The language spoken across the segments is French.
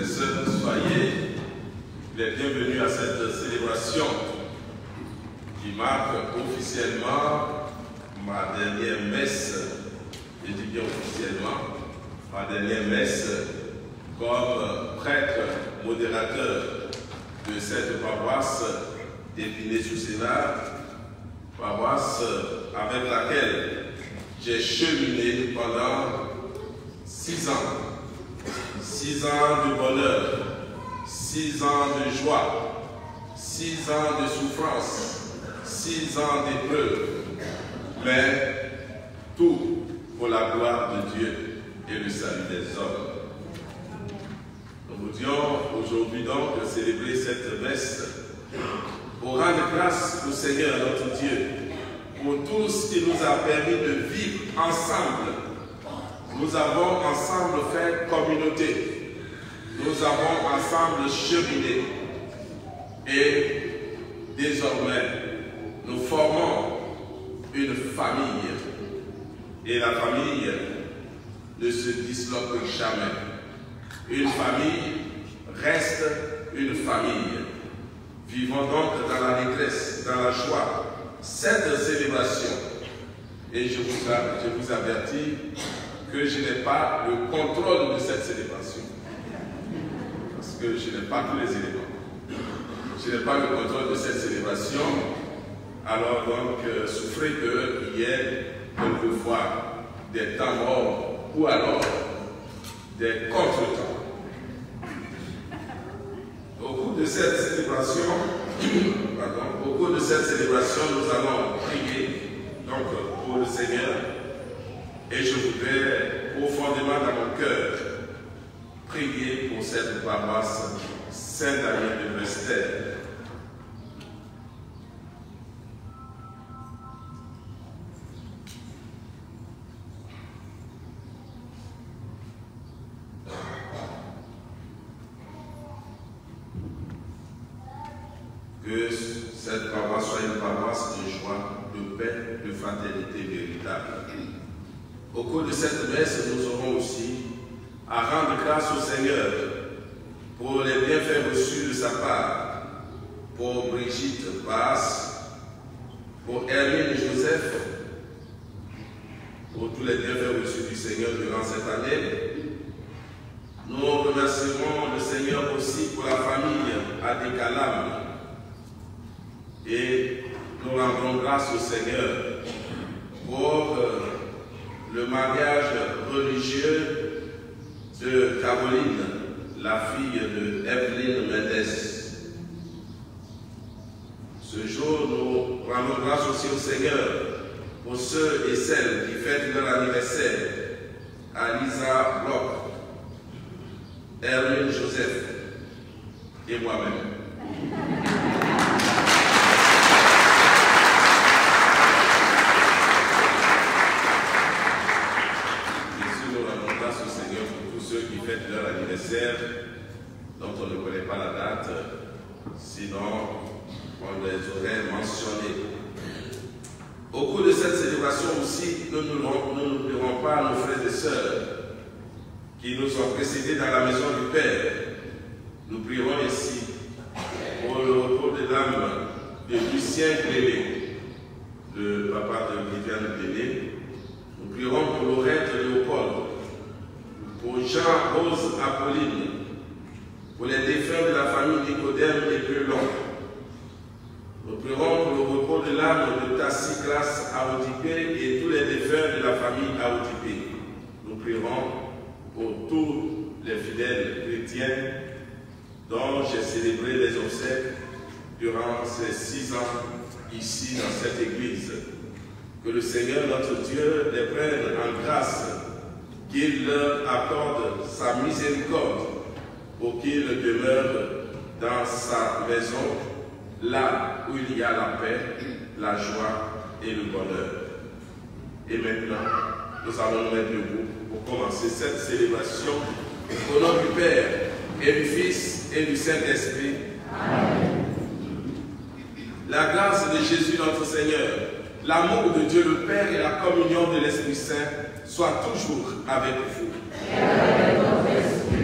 et sœurs, soyez les bienvenus à cette célébration qui marque officiellement ma dernière messe, je dis bien officiellement, ma dernière messe comme prêtre modérateur de cette paroisse d'Épinay-sous-Sénart, paroisse avec laquelle j'ai cheminé pendant 6 ans. 6 ans de bonheur, 6 ans de joie, 6 ans de souffrance, 6 ans d'épreuve, mais tout pour la gloire de Dieu et le salut des hommes. Nous voulions aujourd'hui donc célébrer cette messe pour rendre grâce au Seigneur notre Dieu pour tout ce qui nous a permis de vivre ensemble. Nous avons ensemble fait communauté. Nous avons ensemble cheminé. Et désormais, nous formons une famille. Et la famille ne se disloque jamais. Une famille reste une famille. Vivons donc dans la détresse, dans la joie, cette célébration. Et je vous avertis que je n'ai pas le contrôle de cette célébration. Parce que je n'ai pas tous les éléments. Je n'ai pas le contrôle de cette célébration. Alors donc, souffrez qu'il y ait quelquefois des temps morts ou alors des contretemps. Au cours de cette célébration, nous allons prier donc, pour le Seigneur. Et je voudrais profondément dans mon cœur prier pour cette paroisse Saint-Damien de Vester. Que cette paroisse soit une paroisse de joie, de paix, de fraternité véritable. Au cours de cette messe, nous aurons aussi à rendre grâce au Seigneur pour les bienfaits reçus de sa part, pour Brigitte Basse, pour Hermine Joseph, pour tous les bienfaits reçus du Seigneur durant cette année. Nous remercierons le Seigneur aussi pour la famille Adekalam. Et nous rendrons grâce au Seigneur pour le mariage religieux de Caroline, la fille de Evelyne Mendes. Ce jour, nous rendons grâce aussi au Seigneur pour ceux et celles qui fêtent leur anniversaire. Alisa Bloch, Hermine Joseph et moi-même. Leur anniversaire dont on ne connaît pas la date, sinon on les aurait mentionnés. Au cours de cette célébration aussi, nous n'oublierons pas nos frères et sœurs qui nous ont précédés dans la maison du Père. Nous prierons ici pour le repos de l'âme de Lucien Clélé, le papa de Viviane Clélé. Nous prierons pour Laurette Léopold, pour Jean-Rose Apolline, pour les défunts de la famille Nicodème et Pelon. Nous prierons pour le repos de l'âme de Tassi Classe Aodipé et tous les défunts de la famille Aodipé. Nous prierons pour tous les fidèles chrétiens dont j'ai célébré les obsèques durant ces 6 ans ici dans cette église. Que le Seigneur notre Dieu les prenne en grâce, qu'il leur accorde sa miséricorde pour qu'ils demeurent dans sa maison, là où il y a la paix, la joie et le bonheur. Et maintenant, nous allons nous mettre debout pour commencer cette célébration au nom du Père et du Fils et du Saint-Esprit. Amen. La grâce de Jésus notre Seigneur, l'amour de Dieu le Père et la communion de l'Esprit Saint soient toujours avec vous. Et avec votre esprit.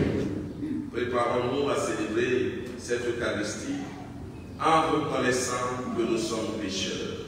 préparons-nous à célébrer cette Eucharistie en reconnaissant que nous sommes pécheurs.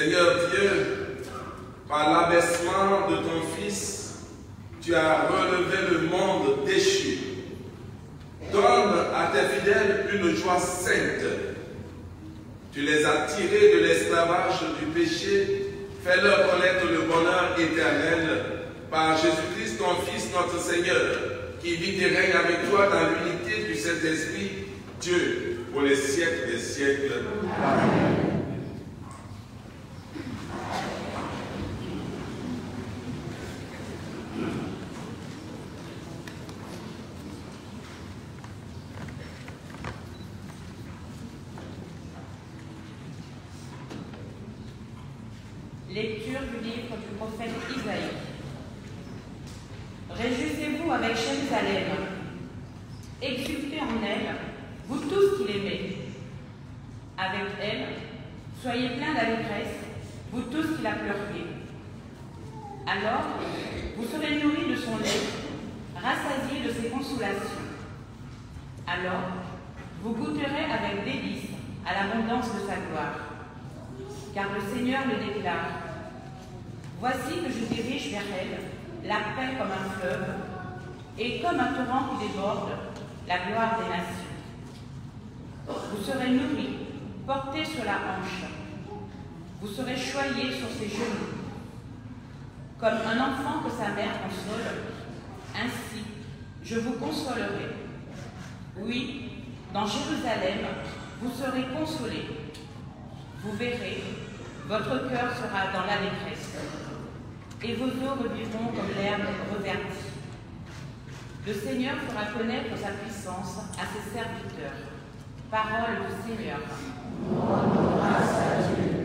Seigneur Dieu, par l'abaissement de ton Fils, tu as relevé le monde déchu. Donne à tes fidèles une joie sainte. Tu les as tirés de l'esclavage du péché. Fais-leur connaître le bonheur éternel par Jésus-Christ, ton Fils, notre Seigneur, qui vit et règne avec toi dans l'unité du Saint-Esprit, Dieu, pour les siècles des siècles. Amen. Lecture du livre du prophète Isaïe. Réjouissez-vous avec Jérusalem. Exultez en elle, vous tous qui l'aimez. Avec elle, soyez pleins d'allégresse, vous tous qui la pleuriez. Alors, vous serez nourris de son lait, rassasiés de ses consolations. Alors, vous goûterez avec délice à l'abondance de sa gloire. Car le Seigneur le déclare. Voici que je dirige vers elle la paix comme un fleuve, et comme un torrent qui déborde, la gloire des nations. Vous serez nourris, portés sur la hanche. Vous serez choyés sur ses genoux. Comme un enfant que sa mère console, ainsi je vous consolerai. Oui, dans Jérusalem, vous serez consolés. Vous verrez, votre cœur sera dans l'allégresse, et vos os revivront comme l'herbe reverdie. Le Seigneur fera connaître sa puissance à ses serviteurs. Parole du Seigneur. Grâce à Dieu.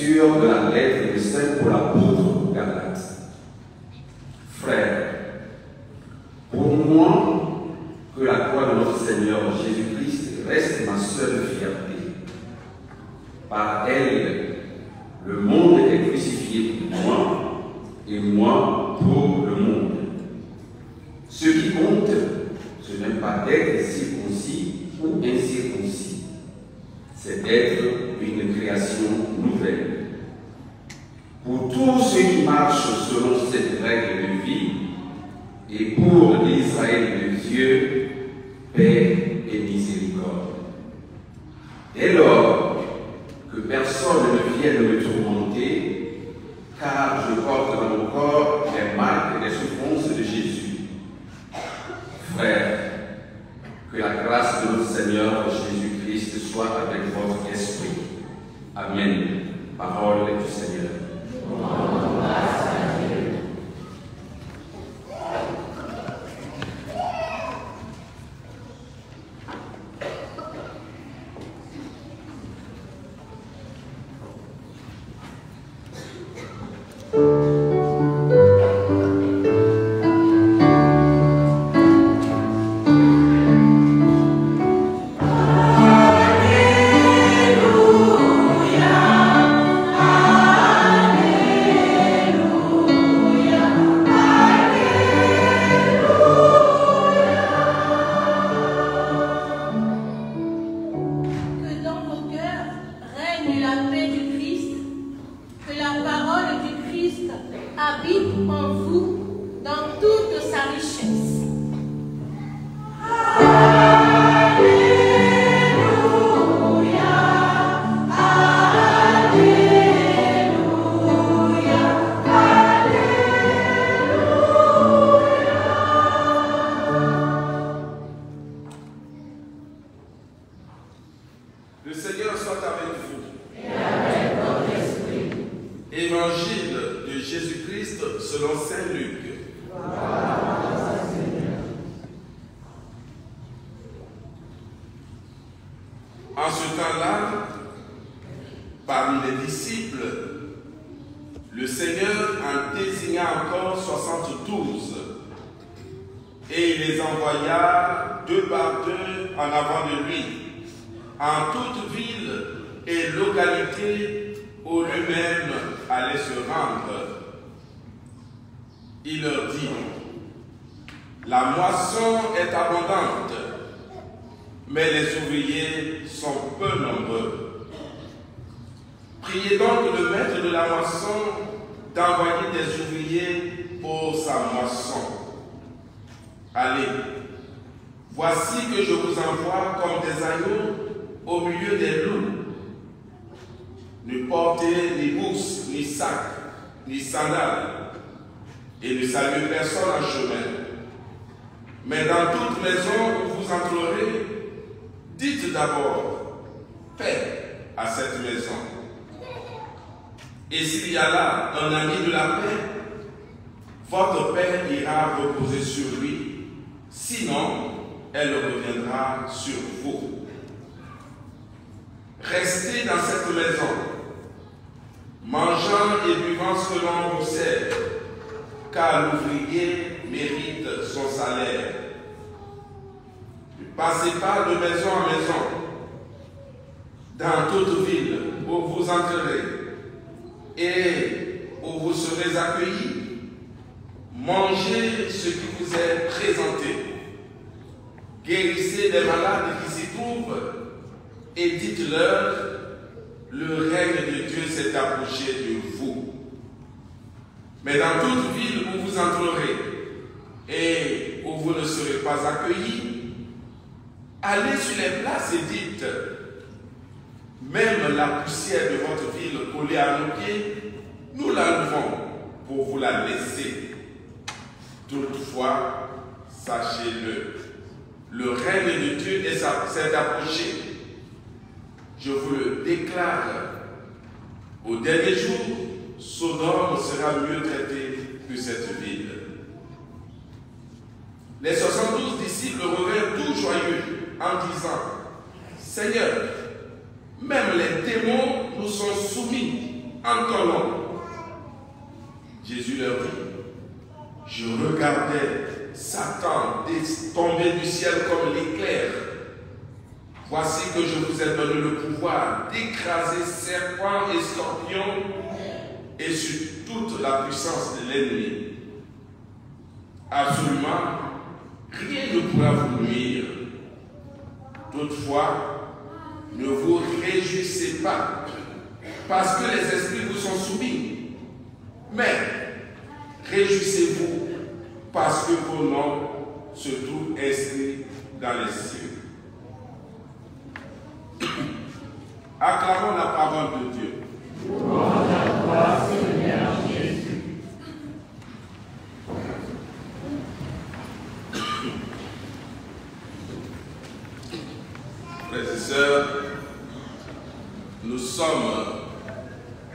Lecture de la lettre de Saint Paul apôtre aux Galates. Frères, pour moi, que la croix de notre Seigneur Jésus-Christ reste ma seule fierté. Par elle, le monde est crucifié pour moi et moi pour le monde. Ce qui compte, ce n'est pas d'être circoncis ou incirconcis, c'est d'être une création nouvelle. Pour tous ceux qui marchent selon cette règle de vie, et pour l'Israël de Dieu, paix et miséricorde. Dès lors, que personne ne vienne me tourmenter, car je porte dans mon corps les marques et les souffrances de Jésus. Frères, que la grâce de notre Seigneur Jésus-Christ soit avec votre esprit. Amen. Parole du Seigneur. Le Seigneur soit avec vous. Et avec votre esprit. Évangile de Jésus-Christ selon saint Luc. En ce temps-là, parmi les disciples, le Seigneur en désigna encore 72 et il les envoya 2 par 2 en avant de lui, en toute ville et localité où lui-même allait se rendre. Il leur dit, la moisson est abondante, mais les ouvriers sont peu nombreux. Priez donc le maître de la moisson d'envoyer des ouvriers pour sa moisson. Allez, voici que je vous envoie comme des agneaux au milieu des loups. Ne portez ni bourse, ni sac, ni sandales, et ne saluez personne en chemin. Mais dans toute maison où vous entrerez, dites d'abord paix à cette maison. Et s'il y a là un ami de la paix, votre paix ira reposer sur lui, sinon elle reviendra sur vous. Restez dans cette maison, mangeant et buvant ce que l'on vous sert, car l'ouvrier mérite son salaire. Ne passez pas de maison en maison, dans toute ville où vous entrerez et où vous serez accueillis. Mangez ce qui vous est présenté. Guérissez les malades qui s'y trouvent et dites-leur, le règne de Dieu s'est approché de vous. Mais dans toute ville où vous entrerez et où vous ne serez pas accueillis, allez sur les places et dites, même la poussière de votre ville collée à nos pieds, nous l'enlevons pour vous la laisser. Toutefois, sachez-le, le règne de Dieu s'est approché. Je vous le déclare, au dernier jour, Sodome sera mieux traitée que cette ville. Les 72 disciples revinrent tout joyeux en disant, Seigneur, même les démons nous sont soumis en ton nom. Jésus leur dit, je regardais Satan tomber du ciel comme l'éclair. Voici que je vous ai donné le pouvoir d'écraser serpents et scorpions et sur toute la puissance de l'ennemi. Absolument, rien ne pourra vous nuire. Toutefois, ne vous réjouissez pas parce que les esprits vous sont soumis, mais réjouissez-vous parce que vos noms se trouvent inscrits dans les cieux. Acclamons la parole de Dieu. Gloire à toi, Seigneur Jésus. Frères et sœurs, nous sommes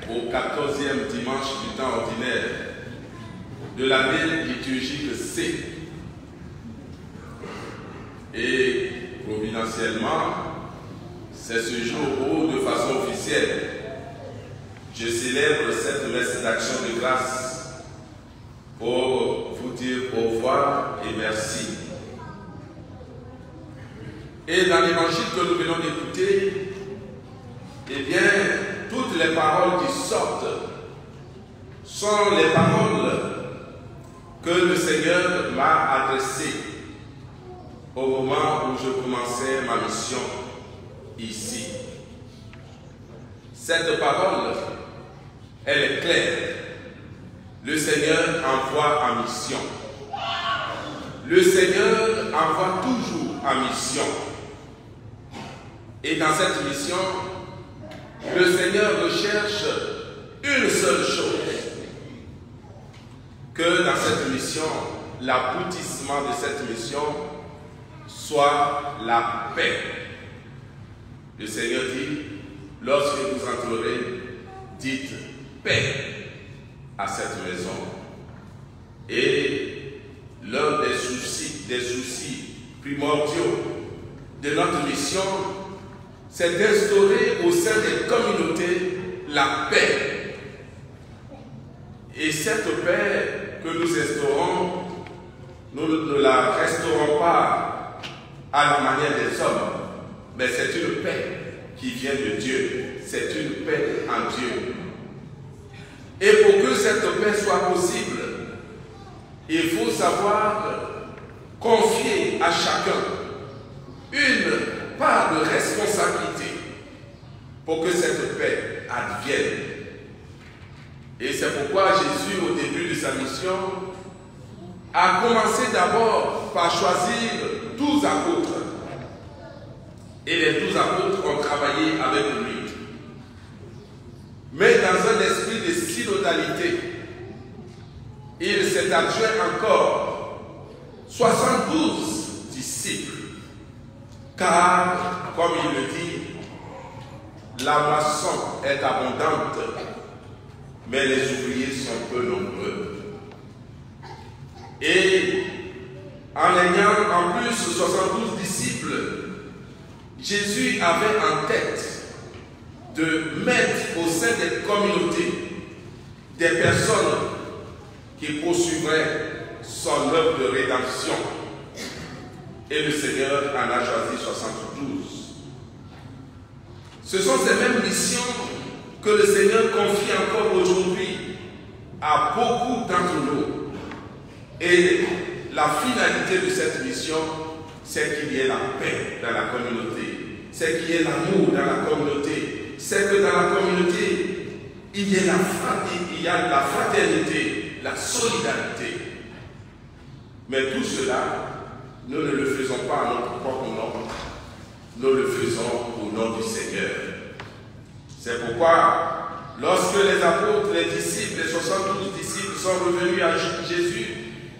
au 14e dimanche du temps ordinaire de l'année liturgique C. Et providentiellement, c'est ce jour où, de façon officielle, je célèbre cette messe d'action de grâce pour vous dire au revoir et merci. Et dans l'évangile que nous venons d'écouter, eh bien, toutes les paroles qui sortent sont les paroles que le Seigneur m'a adressées au moment où je commençais ma mission ici. Cette parole, elle est claire. Le Seigneur envoie en mission. Le Seigneur envoie toujours en mission. Et dans cette mission, le Seigneur recherche une seule chose. Que dans cette mission, l'aboutissement de cette mission soit la paix. Le Seigneur dit, lorsque vous entrerez, dites paix à cette maison. Et l'un des soucis primordiaux de notre mission, c'est d'instaurer au sein des communautés la paix. Et cette paix que nous instaurons, nous ne la restaurons pas à la manière des hommes, mais c'est une paix qui vient de Dieu. C'est une paix en Dieu. Et pour que cette paix soit possible, il faut savoir confier à chacun une part de responsabilité pour que cette paix advienne. Et c'est pourquoi Jésus, au début de sa mission, a commencé d'abord par choisir 12 apôtres. Et les 12 apôtres ont travaillé avec lui. Mais dans un esprit de synodalité, il s'est adjoint encore 72 disciples. Car, comme il le dit, la moisson est abondante, mais les ouvriers sont peu nombreux. Et en ayant en plus 72 disciples, Jésus avait en tête de mettre au sein des communautés des personnes qui poursuivraient son œuvre de rédemption. Et le Seigneur en a choisi 72. Ce sont ces mêmes missions que le Seigneur confie encore aujourd'hui à beaucoup d'entre nous. Et la finalité de cette mission, c'est qu'il y ait la paix dans la communauté, c'est qu'il y ait l'amour dans la communauté, c'est que dans la communauté, il y a la fraternité, la solidarité. Mais tout cela, nous ne le faisons pas à notre propre nom, nous le faisons au nom du Seigneur. C'est pourquoi, lorsque les apôtres, les disciples, les 72 disciples sont revenus à Jésus,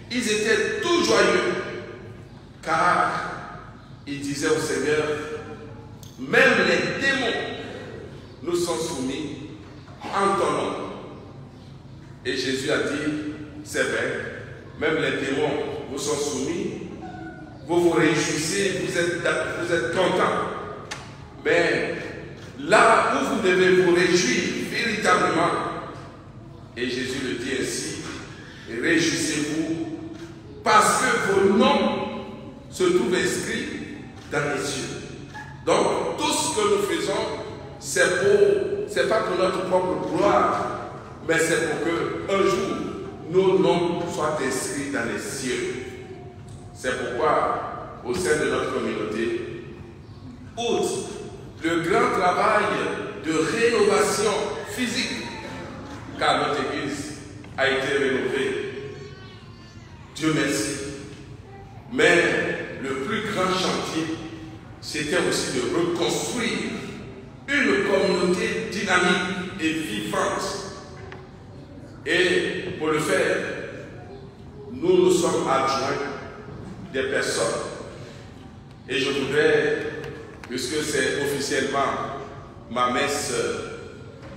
ils étaient tout joyeux, car ils disaient au Seigneur, même les démons nous sont soumis en ton nom. Et Jésus a dit, c'est vrai, même les démons vous sont soumis, vous vous réjouissez, vous êtes contents. Mais là où vous devez vous réjouir véritablement, et Jésus le dit ainsi, réjouissez-vous parce que vos noms se trouvent inscrits dans les cieux. Donc tout ce que nous faisons, c'est pas pour notre propre gloire, mais c'est pour que un jour nos noms soient inscrits dans les cieux. C'est pourquoi, au sein de notre communauté, outre le grand travail de rénovation physique, car notre église a été rénovée, Dieu merci. Mais le plus grand chantier, c'était aussi de reconstruire une communauté dynamique et vivante. Et pour le faire, nous nous sommes adjoints des personnes. Et je voudrais, puisque c'est officiellement ma messe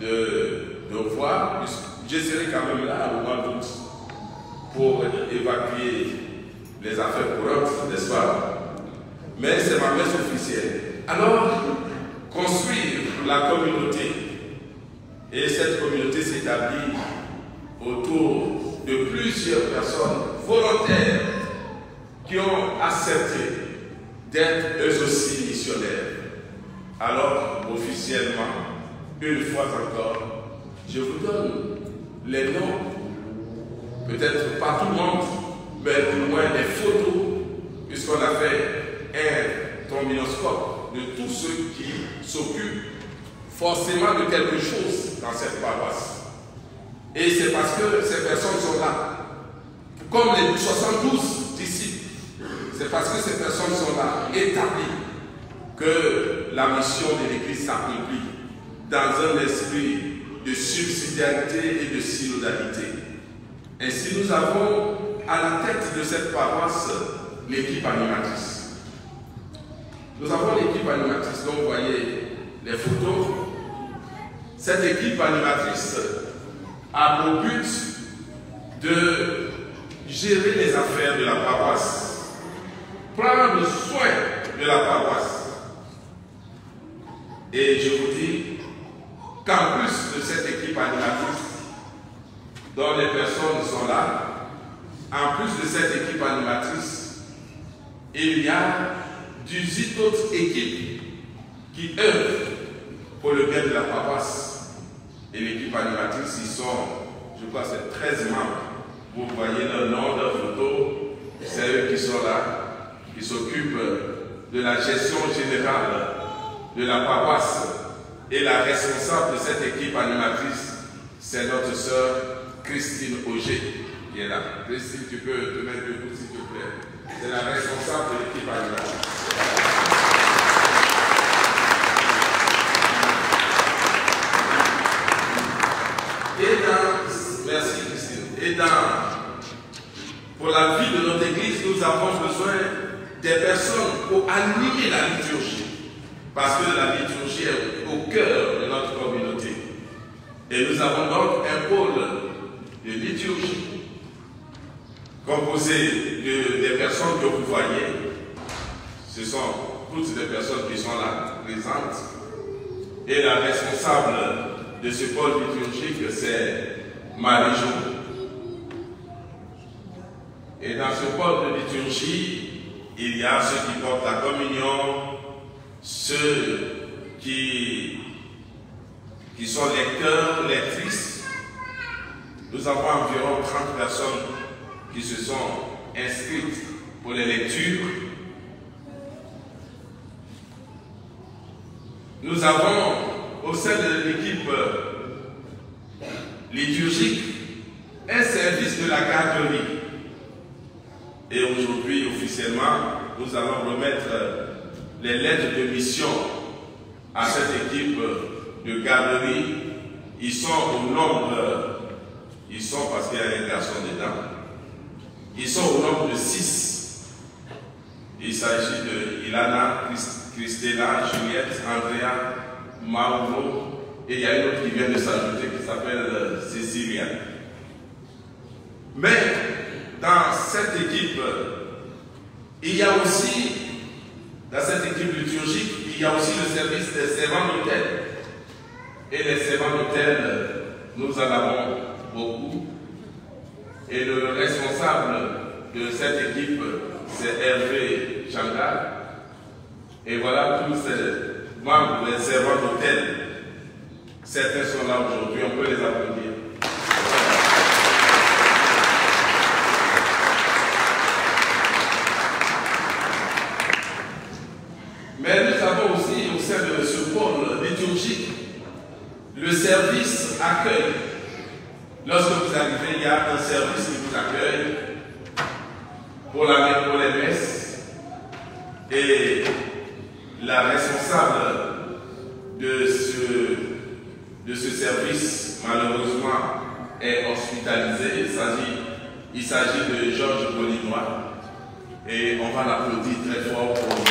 de voix, je serai quand même là au mois d'août pour évacuer les affaires courantes, n'est-ce pas? Mais c'est ma messe officielle. Alors, construire la communauté, et cette communauté s'établit autour de plusieurs personnes volontaires qui ont accepté d'être eux aussi missionnaires. Alors, officiellement, une fois encore, je vous donne les noms, peut-être pas tout le monde, mais du moins des photos, puisqu'on a fait un trombinoscope de tous ceux qui s'occupent forcément de quelque chose dans cette paroisse. Et c'est parce que ces personnes sont là, comme les 72 disciples, c'est parce que ces personnes sont là, établies, que la mission de l'Église s'accomplit dans un esprit de subsidiarité et de synodalité. Ainsi, nous avons à la tête de cette paroisse l'équipe animatrice. Nous avons l'équipe animatrice, donc vous voyez les photos. Cette équipe animatrice a pour but de gérer les affaires de la paroisse, prendre soin de la paroisse. Et je vous dis qu'en plus de cette équipe animatrice, dont les personnes sont là, en plus de cette équipe animatrice, il y a 18 autres équipes qui œuvrent pour le bien de la paroisse. Et l'équipe animatrice, ils sont, je crois, c'est 13 membres. Vous voyez leur nom, leur photo, c'est eux qui sont là, qui s'occupent de la gestion générale de la paroisse. Et la responsable de cette équipe animatrice, c'est notre sœur Christine Auger, qui est là. Christine, tu peux te mettre debout s'il te plaît. C'est la responsable de l'équipe animatrice. Merci Christine. Et pour la vie de notre église, nous avons besoin des personnes pour animer la liturgie. Parce que la liturgie est au cœur de notre communauté. Et nous avons donc un pôle de liturgie composé des personnes que vous voyez. Ce sont toutes des personnes qui sont là, présentes. Et la responsable de ce pôle liturgique, c'est Marie-Jo. Et dans ce pôle de liturgie, il y a ceux qui portent la communion, ceux qui sont lecteurs, lectrices. Nous avons environ 30 personnes qui se sont inscrites pour les lectures. Nous avons au sein de l'équipe liturgique un service de la garderie. Et aujourd'hui, officiellement, nous allons remettre les lettres de mission à cette équipe de garderie. Ils sont au nombre, parce qu'il y a un garçon dedans, ils sont au nombre de 6. Il s'agit de Ilana, Christella, Juliette, Andrea, Mauro, et il y a une autre qui vient de s'ajouter qui s'appelle Cécilia. Mais dans cette équipe, il y a aussi, dans cette équipe liturgique, il y a aussi le service des servants d'hôtel. Et les servants d'hôtel, nous en avons beaucoup. Et le responsable de cette équipe, c'est Hervé Changal. Et voilà tous ces membres des servants d'hôtel. Certains sont là aujourd'hui, on peut les applaudir. Mais nous avons aussi au sein de ce pôle liturgique le service accueil. Lorsque vous arrivez, il y a un service qui vous accueille pour les messes. Et la responsable de ce service, malheureusement, est hospitalisée. Il s'agit de Georges Bolinois. Et on va l'applaudir très fort pour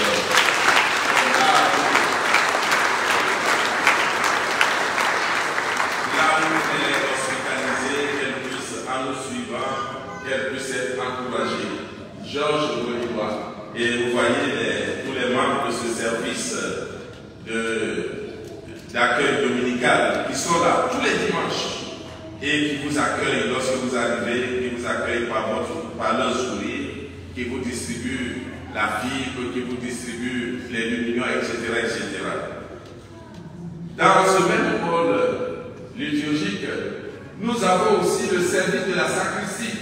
qu'elle puisse être encouragée. Georges Bolinois. Et vous voyez tous les membres de ce service d'accueil dominical qui sont là tous les dimanches et qui vous accueillent lorsque vous arrivez, qui vous accueillent par leur sourire, qui vous distribuent la fibre, qui vous distribuent les lumières, etc., etc. Dans ce même pôle liturgique, nous avons aussi le service de la sacristie.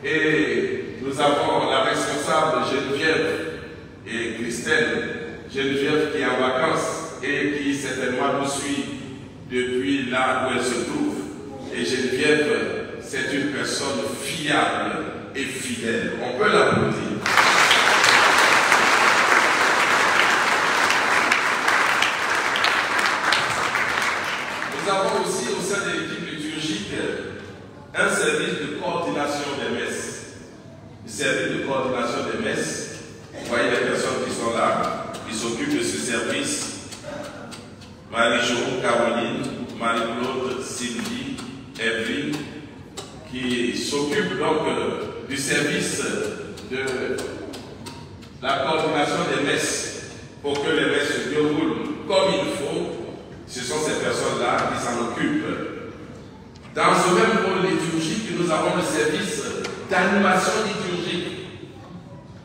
Et nous avons la responsable Geneviève et Christelle. Geneviève qui est en vacances et qui certainement nous suit depuis là où elle se trouve. Et Geneviève, c'est une personne fiable et fidèle. On peut l'applaudir. Nous avons aussi au sein de l'équipe liturgique un service de coordination des messes. Le service de coordination des messes, vous voyez les personnes qui sont là, qui s'occupent de ce service. Marie-Jo, Caroline, Marie-Claude, Sylvie, Evelyne, qui s'occupent donc du service de la coordination des messes pour que les messes se déroulent comme il faut. Ce sont ces personnes-là qui s'en occupent. Dans ce même pôle liturgique, nous avons le service d'animation liturgique,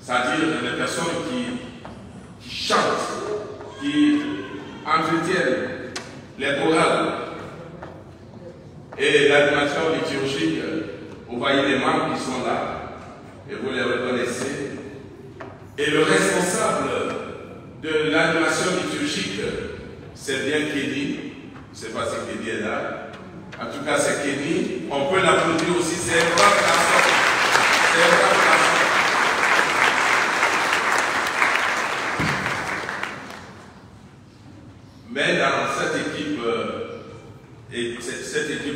c'est-à-dire les personnes qui chantent, qui entretiennent les chorales. Et l'animation liturgique, vous voyez les membres qui sont là, et vous les reconnaissez. Et le responsable de l'animation liturgique, c'est bien Kenny. Je ne sais pas si Kenny est là. En tout cas, c'est Kenny. On peut l'applaudir aussi. C'est un grand garçon. C'est un grand garçon. Mais dans cette équipe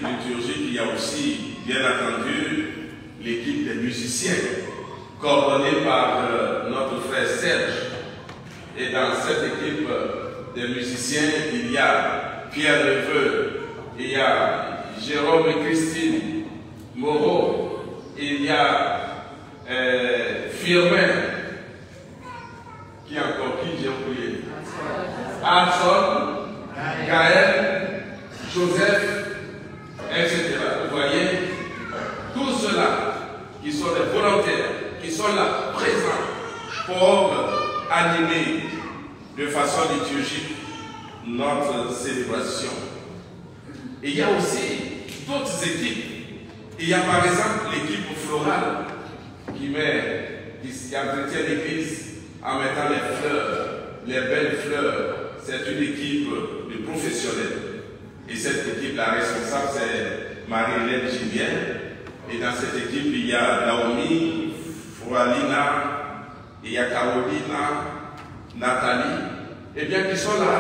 liturgique, il y a aussi, bien entendu, l'équipe des musiciens, coordonnée par notre frère Serge. Et dans cette équipe des musiciens, il y a Pierre Leveux, il y a Jérôme et Christine Moreau, il y a Firmin, qui encore, qui j'ai oublié, Adson, Gaël, Joseph, etc. Vous voyez, tous ceux-là qui sont des volontaires, qui sont là présents pour animer de façon liturgique notre célébration. Et il y a aussi d'autres équipes. Il y a par exemple l'équipe florale qui entretient l'église en mettant les fleurs, les belles fleurs. C'est une équipe de professionnels. Et cette équipe, la responsable, c'est Marie-Hélène Julien. Et dans cette équipe, il y a Naomi, Froalina, il y a Carolina, Nathalie, et bien qui sont là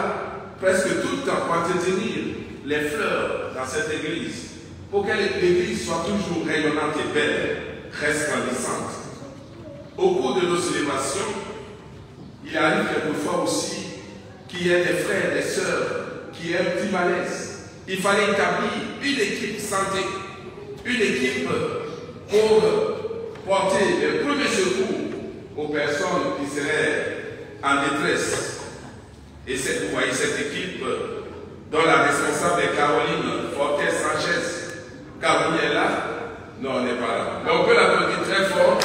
presque tout le temps pour entretenir les fleurs dans cette église, pour que l'église soit toujours rayonnante et belle, resplendissante. Au cours de nos célébrations, il arrive quelquefois aussi qu'il y ait des frères, des sœurs qui aient un petit malaise. Il fallait établir une équipe santé, une équipe pour porter les premiers secours aux personnes qui seraient en détresse. Et vous voyez, cette équipe dont la responsable est Caroline Fortes-Sanchez. Caroline est là? Non, on n'est pas là. Mais on peut l'applaudir très fort.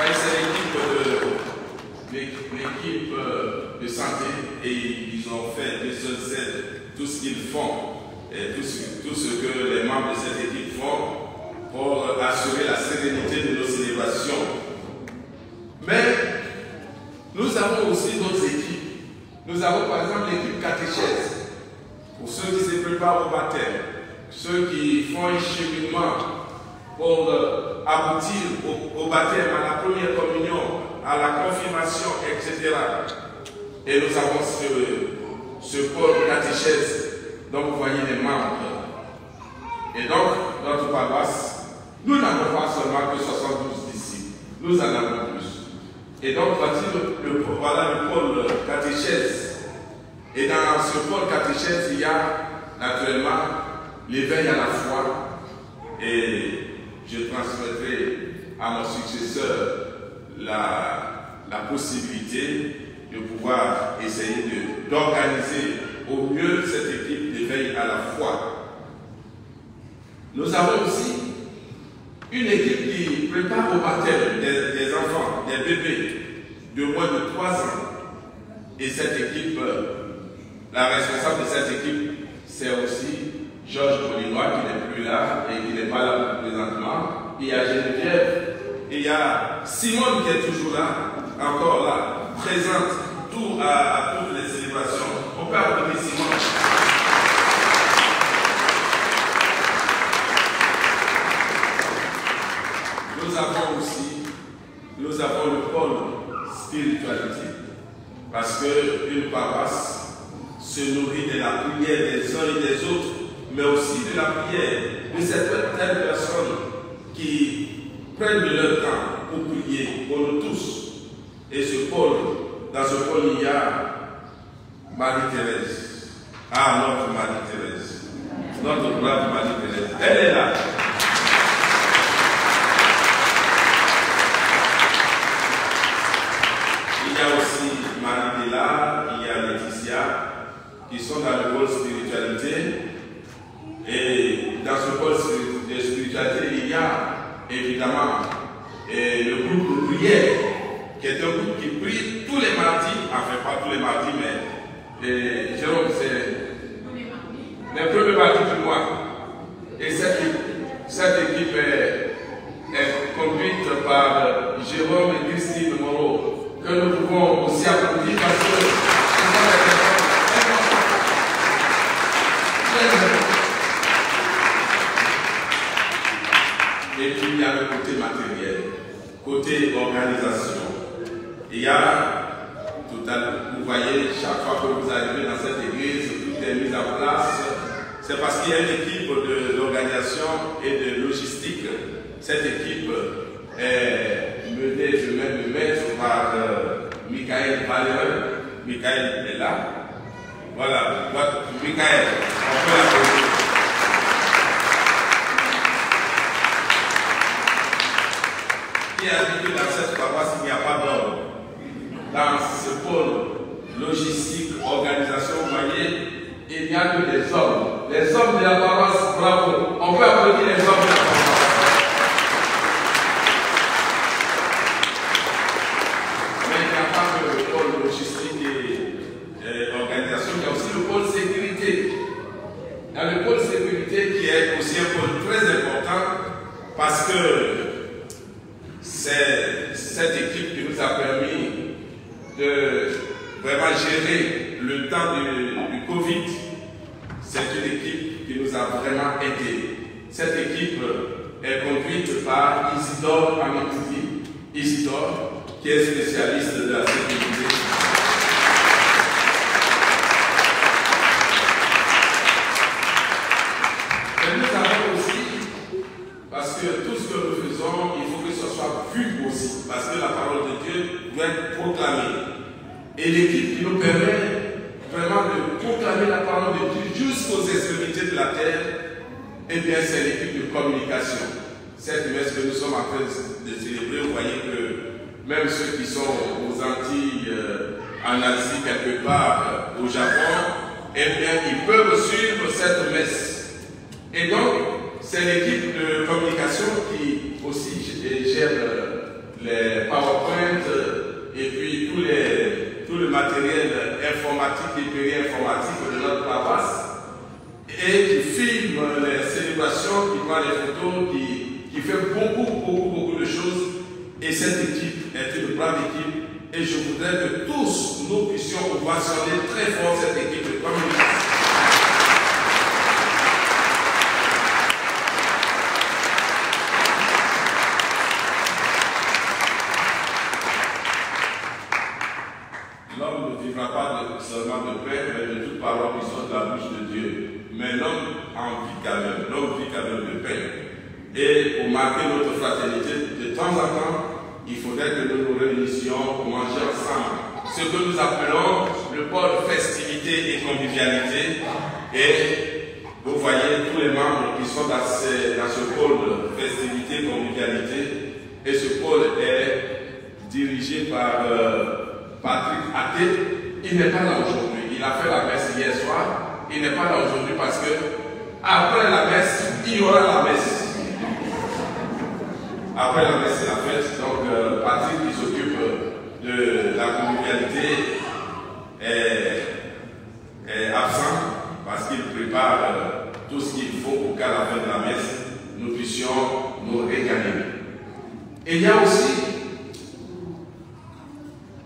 C'est l'équipe de santé et ils ont fait de ce tout ce qu'ils font et tout ce que les membres de cette équipe font pour assurer la sérénité de nos célébrations. Mais nous avons aussi d'autres équipes. Nous avons par exemple l'équipe catéchèse, pour ceux qui se préparent au baptême, ceux qui font un cheminement pour aboutir au baptême, à la première communion, à la confirmation, etc. Et nous avons ce pôle catéchèse dont vous voyez les membres. Et donc, notre paroisse, nous n'avons pas seulement que 72 disciples, nous en avons plus. Et donc, voilà le pôle catéchèse. Et dans ce pôle catéchèse, il y a naturellement l'éveil à la foi. Et je transmettrai à mon successeur la possibilité de pouvoir essayer d'organiser au mieux cette équipe d'éveil à la foi. Nous avons aussi une équipe qui prépare au baptême des enfants, des bébés de moins de 3 ans. Et cette équipe, la responsable de cette équipe, c'est aussi Georges Molinois qui n'est plus là et qui n'est pas là présentement. Il y a Geneviève, et il y a Simone qui est toujours là, encore là, présente à toutes les célébrations. On peut applaudir Simone. Nous avons le pôle spiritualité, parce qu'une paroisse se nourrit de la prière des uns et des autres, mais aussi de la prière de certaines personnes qui prennent de leur temps pour prier pour nous tous. Et dans ce pôle, il y a Marie-Thérèse. Ah, notre Marie-Thérèse. Notre brave Marie-Thérèse. Elle est là. Il y a aussi Marie-Béla, il y a Laetitia, qui sont dans le pôle spiritualité. Et dans ce pôle de spiritualité, il y a évidemment le groupe de prière, qui est un groupe qui prie tous les mardis, enfin pas tous les mardis, mais Jérôme, c'est les premiers mardis du mois. Et cette équipe est conduite par Jérôme et Christine Moreau, que nous pouvons aussi applaudir parce que ce sont des personnes importantes. Et puis il y a le côté matériel, côté organisation. Il y a, vous voyez, chaque fois que vous arrivez dans cette église, tout est mis en place. C'est parce qu'il y a une équipe d'organisation et de logistique. Cette équipe est menée de main de maître par Michael Valère. Michael est là. Voilà, Michael, on peut l'applaudir. Qui a dit que dans cette paroisse, il n'y a pas d'ordre. Dans ce pôle logistique, organisation, vous voyez, il n'y a que des hommes. Les hommes de la paroisse, bravo. On peut applaudir les hommes de la paroisse. Mais il n'y a pas que le pôle logistique et organisation, il y a aussi le pôle sécurité. Il y a le pôle sécurité qui est aussi un pôle très important parce que c'est cette équipe qui nous a permis de vraiment gérer le temps du Covid. C'est une équipe qui nous a vraiment aidés. Cette équipe est conduite par Isidore Amitoubi. Isidore, qui est spécialiste de la sécurité. Et nous avons aussi, parce que tout ce que nous faisons, il faut que ce soit vu aussi, parce que la parole de Dieu doit être proclamée. Et l'équipe qui nous permet vraiment de proclamer la parole de Dieu jusqu'aux extrémités de la terre, eh bien c'est l'équipe de communication. Cette messe que nous sommes en train de célébrer, vous voyez que même ceux qui sont aux Antilles, en Asie, quelque part, au Japon, eh bien, ils peuvent suivre cette messe. Et donc, c'est l'équipe de communication qui aussi gère les PowerPoint et puis tout le matériel informatique et péri-informatique de notre paroisse et qui filme les célébrations, qui prend les photos, qui fait beaucoup de choses. Et cette équipe est une brave équipe et je voudrais que tous nous puissions ovationner très fort cette équipe de communication. L'homme ne vivra pas seulement de pain, mais de toute parole qui sort de la bouche de Dieu. Mais l'homme en vit quand même, l'homme vit quand même de pain. Et pour marquer notre fraternité, de temps en temps, il faudrait que nous nous réunissions pour manger ensemble. Ce que nous appelons le pôle festivité et convivialité. Et vous voyez tous les membres qui sont dans ce pôle festivité et convivialité. Et ce pôle est dirigé par Patrick Athé. Il n'est pas là aujourd'hui. Il a fait la messe hier soir. Il n'est pas là aujourd'hui parce que après la messe, il y aura la messe. Après la messe, c'est la fête. Donc, Patrick qui s'occupe de la convivialité est absent parce qu'il prépare tout ce qu'il faut pour qu'à la fin de la messe, nous puissions nous régaler. Et il y a aussi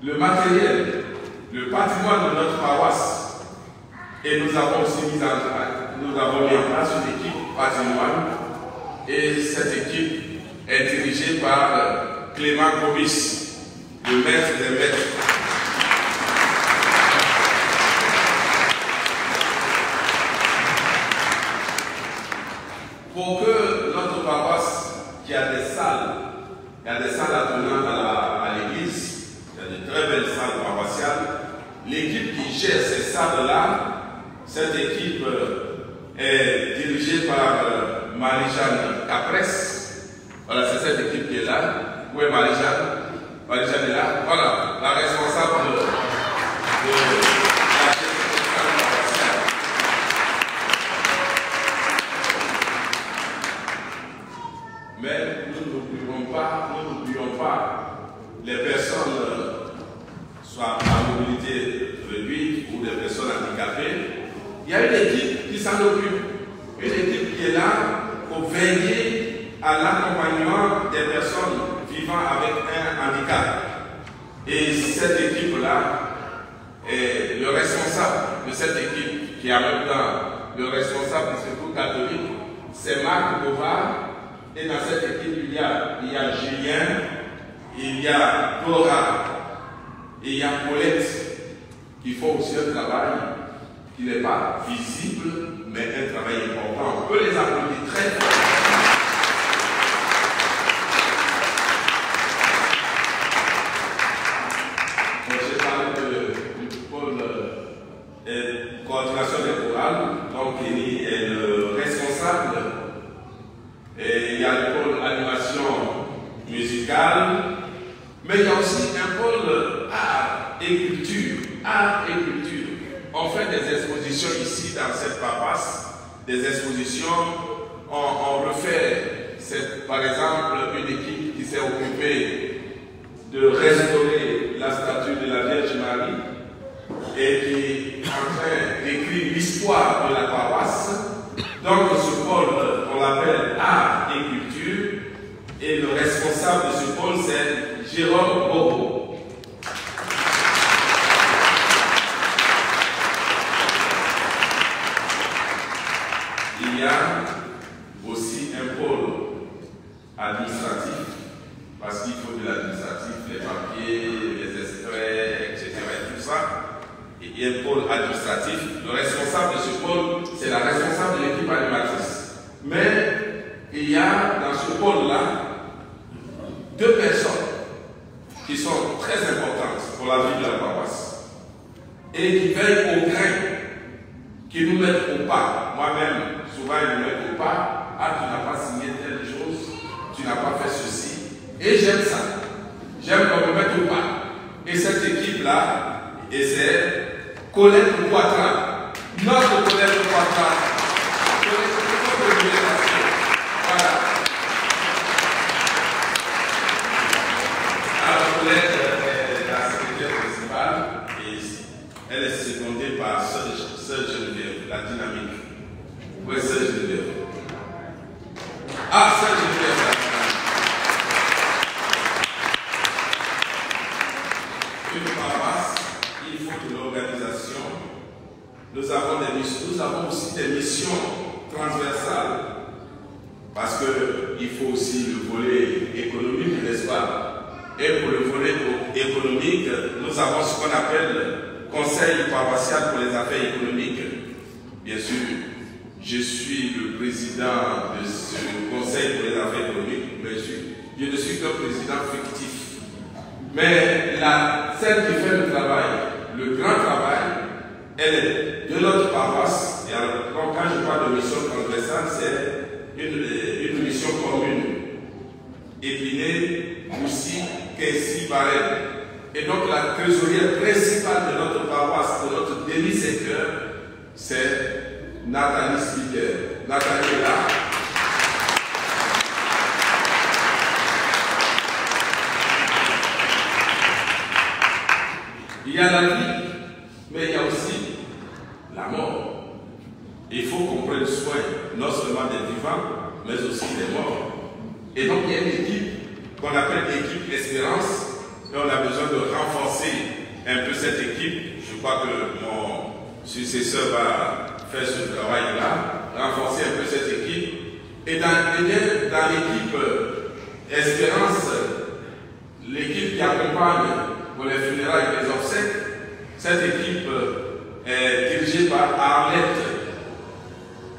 le matériel, le patrimoine de notre paroisse. Et nous avons aussi mis en place une équipe patrimoine. Et cette équipe est dirigée par Clément Gomis, le maître des maîtres. Pour que notre paroisse, qui a des salles, il y a des salles attenantes à l'église, il y a de très belles salles paroissiales, l'équipe qui gère ces salles-là, cette équipe est dirigée par Marie-Jeanne Capresse. Voilà, c'est cette équipe qui est là. Où est Marie-Jeanne? Marie-Jeanne est là. Voilà, la responsable de la gestion paroissiale. Mais nous n'oublions pas les personnes, soit à mobilité réduite ou des personnes handicapées. Il y a une équipe qui s'en occupe. Une équipe qui est là pour veiller à l'accompagnement des personnes vivant avec un handicap. Et cette équipe-là, le responsable de cette équipe, qui est en même temps le responsable du secours catholique, c'est Marc Bovard. Et dans cette équipe, il y a Julien, il y a Dora, et il y a Paulette, qui font aussi un travail qui n'est pas visible, mais un travail important. On peut les applaudir très fort. J'ai parlé du pôle coordination des chorales, donc il est le responsable. Et il y a le pôle animation musicale, mais il y a aussi un pôle art et culture. Art et culture. On fait des expositions ici dans cette paroisse, des expositions, on refait, par exemple, une équipe qui s'est occupée de restaurer la statue de la Vierge Marie et qui est en train d'écrire l'histoire de la paroisse. Donc ce pôle, on l'appelle art et culture, et le responsable de ce pôle, c'est Jérôme Bobo. Il y a aussi un pôle administratif, parce qu'il faut de l'administratif, les papiers, les extraits, etc. et tout ça. Il y a un pôle administratif. Le responsable de ce pôle, c'est la responsable de l'équipe animatrice. Mais il y a dans ce pôle-là 2 personnes qui sont très importantes pour la vie de la paroisse et qui veillent au grain, qui nous mettent au pas. Moi-même, souvent ils nous mettent au pas. Ah, tu n'as pas signé telle chose, tu n'as pas fait ceci. Et j'aime ça. j'aime qu'on me mette ou pas. Et cette équipe-là, et c'est Colette Poitras. Notre Colette Poitras. Voilà. Alors Colette est la secrétaire principale et elle est secondée par Sœur Geneviève, la dynamique. Où est Sœur Geneviève? Ah, Sœur Geneviève. Une paroisse, il faut de l'organisation. Nous avons aussi des missions transversales. Parce qu'il faut aussi le volet économique, n'est-ce pas? Et pour le volet économique, nous avons ce qu'on appelle le Conseil paroissial pour les affaires économiques. Bien sûr, je suis le président de ce Conseil pour les affaires économiques, mais je ne suis qu'un président fictif. Mais celle qui fait le travail, le grand travail, elle est de notre paroisse. Et alors, quand je parle de mission transversale, c'est une mission commune. Épinay, Moussy, Kessi, Barel. Et donc la trésorière principale de notre paroisse, de notre demi-secteur, c'est Nathalie Spiker. Nathalie est là. Il y a la vie, mais il y a aussi la mort. Il faut qu'on prenne soin non seulement des vivants, mais aussi des morts. Et donc il y a une équipe qu'on appelle l'équipe Espérance, et on a besoin de renforcer un peu cette équipe. Je crois que mon successeur va faire ce travail-là, renforcer un peu cette équipe. Et dans l'équipe Espérance, l'équipe qui accompagne pour les funérailles et les obsèques, cette équipe est dirigée par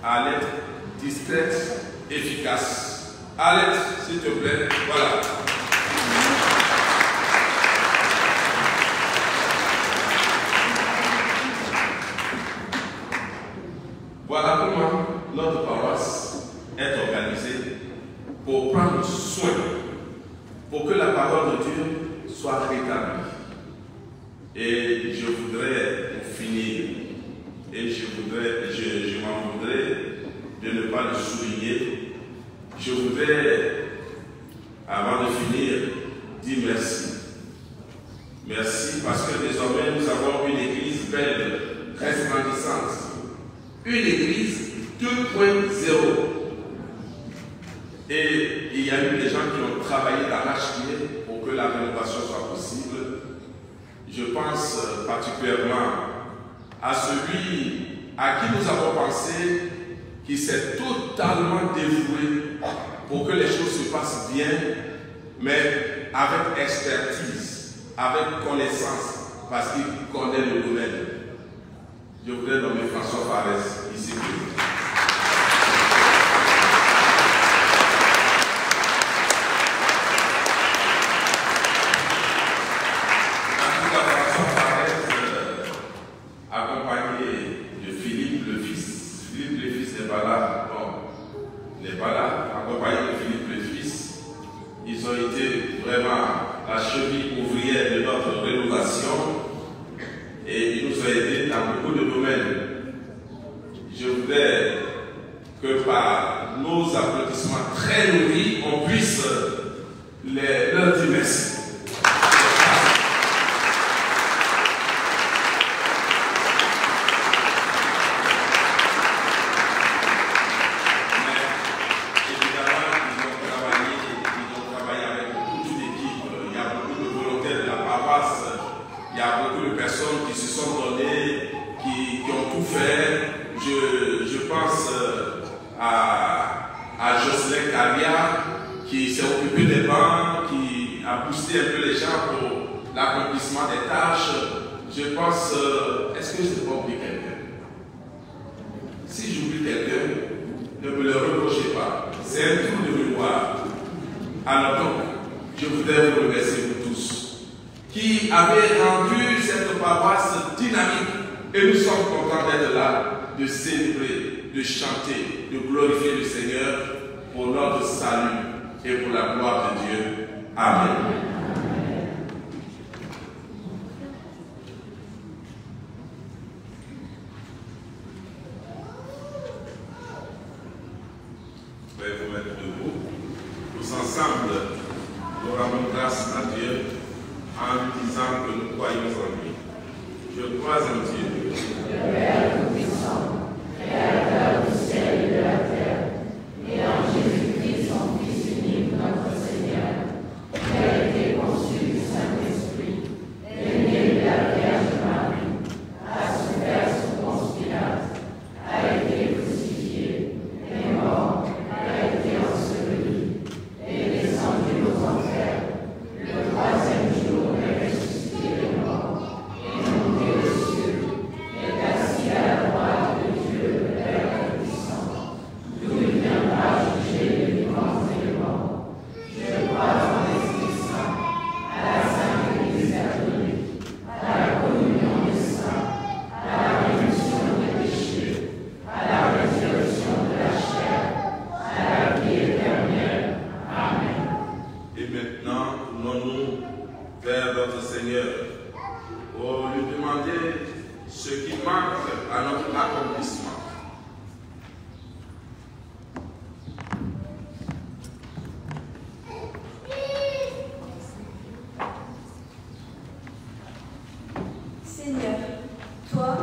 Arlette, discrète, efficace. Arlette, s'il te plaît, voilà. Voilà comment notre paroisse est organisée pour prendre soin, pour que la parole de Dieu soit rétablie. Et je voudrais, pour finir, et je m'en voudrais de ne pas le souligner, je voudrais, avant de finir, dire merci. Merci parce que désormais nous avons une église belle, resplendissante. Une église 2.0. Et il y a eu des gens qui ont travaillé d'arrache-pied pour que la rénovation soit possible. Je pense particulièrement à celui à qui nous avons pensé, qui s'est totalement dévoué pour que les choses se passent bien, mais avec expertise, avec connaissance, parce qu'il connaît le domaine. Je voudrais nommer François Fares ici. pour notre salut et pour la gloire de Dieu. Amen. que nous croyons en lui. Je crois en Dieu, le Père Tout-Puissant, Créateur du ciel et de la terre, et en Jésus-Christ, son Fils unique, notre Seigneur, qui a été conçu du Saint-Esprit, est né de la Vierge Marie, a souffert sous Ponce Pilate, a été crucifié, est mort, a été enseveli, est descendu aux enfers. Le troisième jour est ressuscité des morts, est monté aux cieux, est assis à la droite de Dieu, le Père Tout-Puissant, d'où il viendra juger les vivants et les morts. Je crois en l'Esprit Saint, à la Sainte Église catholique, à la communion des saints, à la rémission des péchés, à la résurrection de la chair, à la vie éternelle. Amen. et maintenant, tournons-nous vers notre Seigneur pour lui demander ce qui manque à notre accomplissement. Seigneur, toi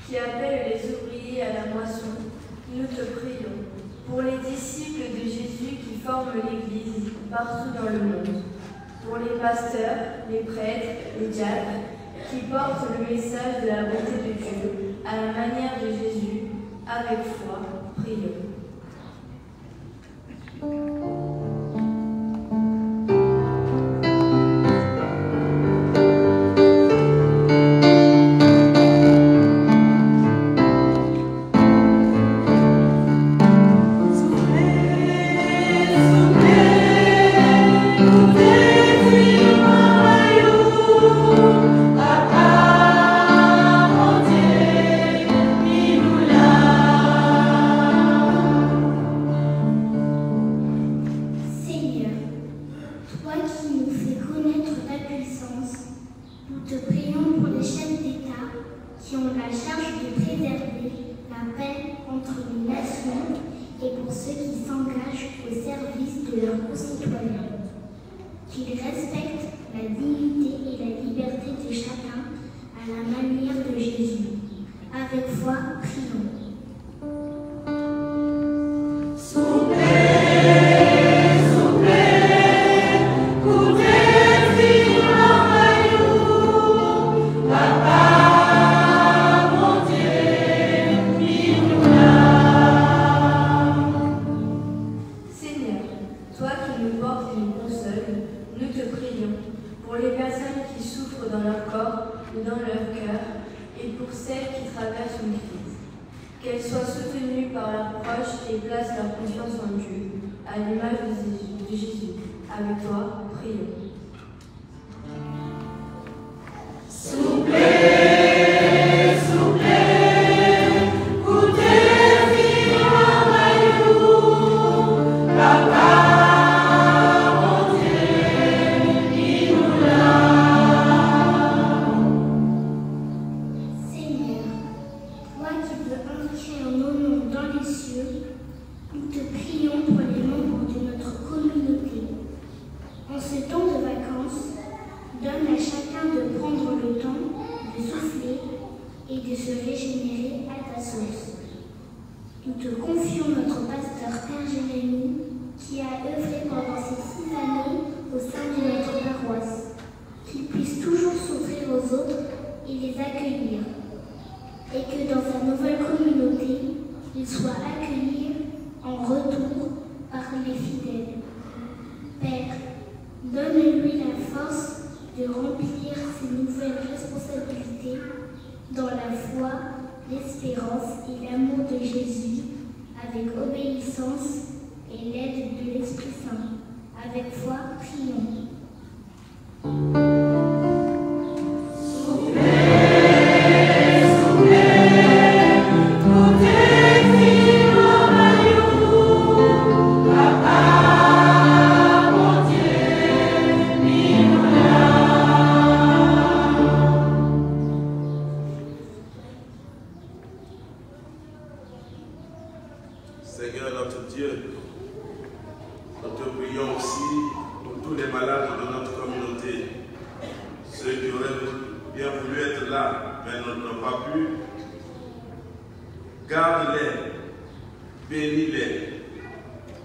qui appelles les ouvriers à la moisson, nous te prions pour les disciples de Jésus qui forment l'Église partout dans le monde, pour les pasteurs, les prêtres, les diacres qui portent le message de la bonté de Dieu à la manière de Jésus, avec foi, prions. Seigneur, toi qui nous fais connaître ta puissance, nous te prions pour les chefs d'État qui ont la charge de préserver la paix entre les nations et pour ceux qui s'engagent au service de leurs concitoyens. Qu'ils respectent la dignité et la liberté de chacun à la manière de Jésus. Avec foi, prions. Seigneur, toi qui nous portes et nous consoles, nous te prions pour les personnes qui souffrent dans leur corps ou dans leur cœur et pour celles qui traversent une crise. Qu'elles soient soutenues par leurs proches et placent leur confiance en Dieu, à l'image de Jésus. Avec toi, prions. Seigneur, toi qui peux inscrire nos noms dans les cieux, nous te prions pour les membres de notre communauté. En ce temps de vacances, donne à chacun de prendre le temps de souffler et de se régénérer à ta source. Nous te confions notre pasteur Père Jérémie, qui a œuvré pendant ces 6 années au sein de notre paroisse, qu'il puisse toujours s'ouvrir aux autres et les accueillir, et que dans sa nouvelle communauté, il soit accueilli en retour par les fidèles. Père, donne-lui la force de remplir ses nouvelles responsabilités dans la foi, l'espérance et l'amour de Jésus, avec obéissance et l'aide de l'Esprit Saint. Avec foi, prions. Seigneur notre Dieu, nous te prions aussi pour tous les malades de notre communauté, Ceux qui auraient bien voulu être là, mais n'ont pas pu, garde-les, bénis-les,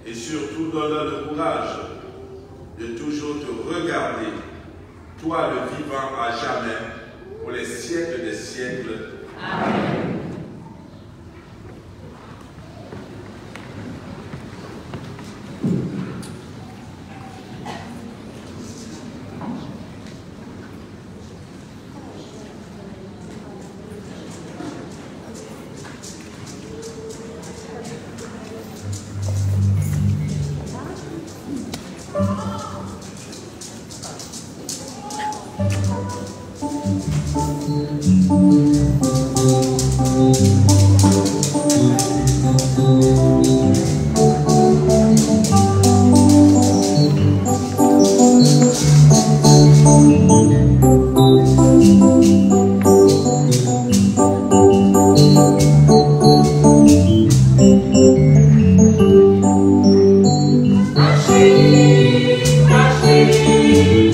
et surtout donne-leur le courage de toujours te regarder, toi le vivant à jamais, pour les siècles des siècles. Amen. Achille, Achille,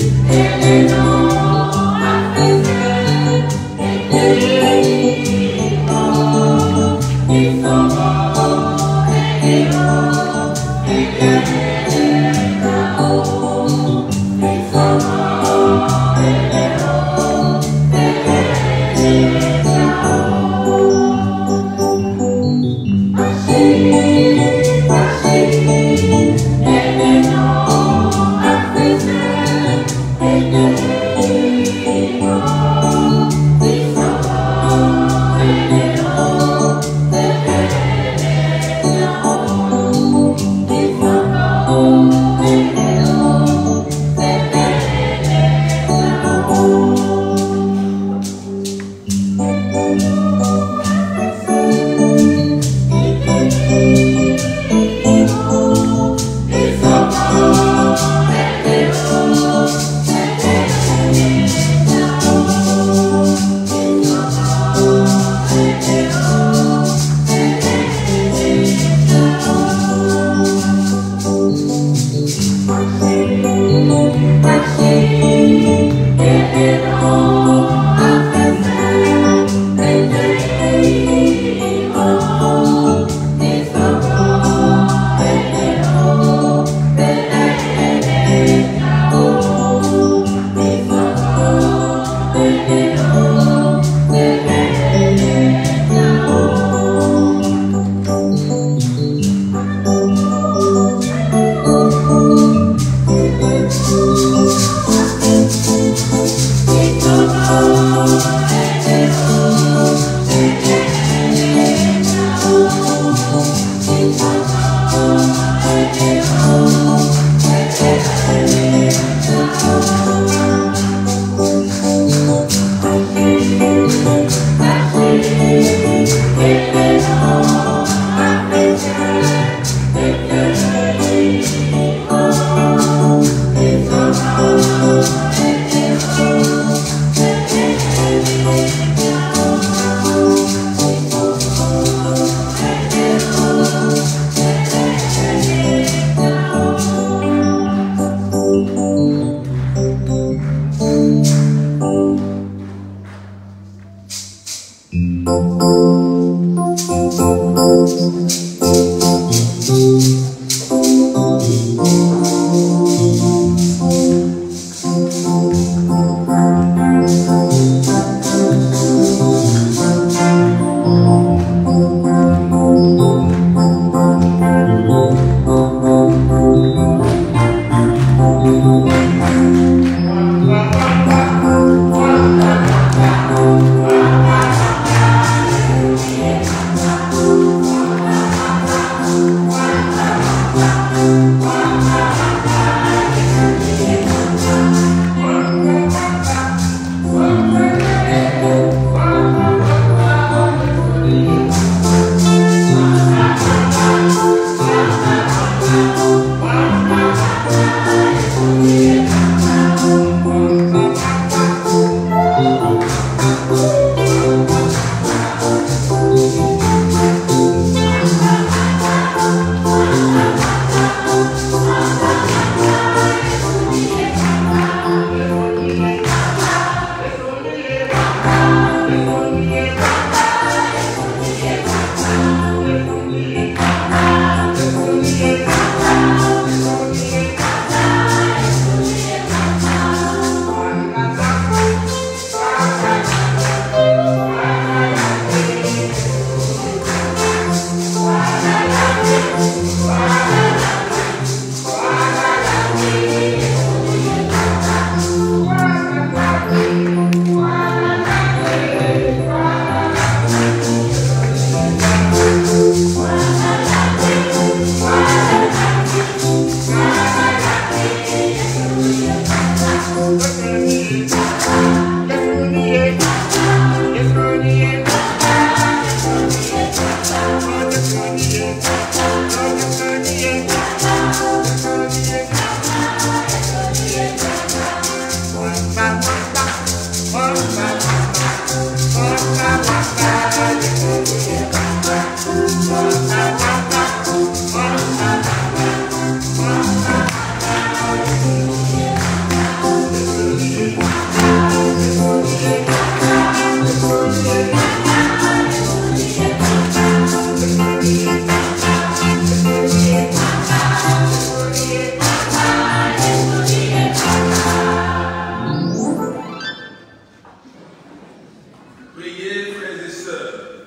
Priez, frères et sœurs,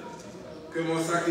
que mon sacrifice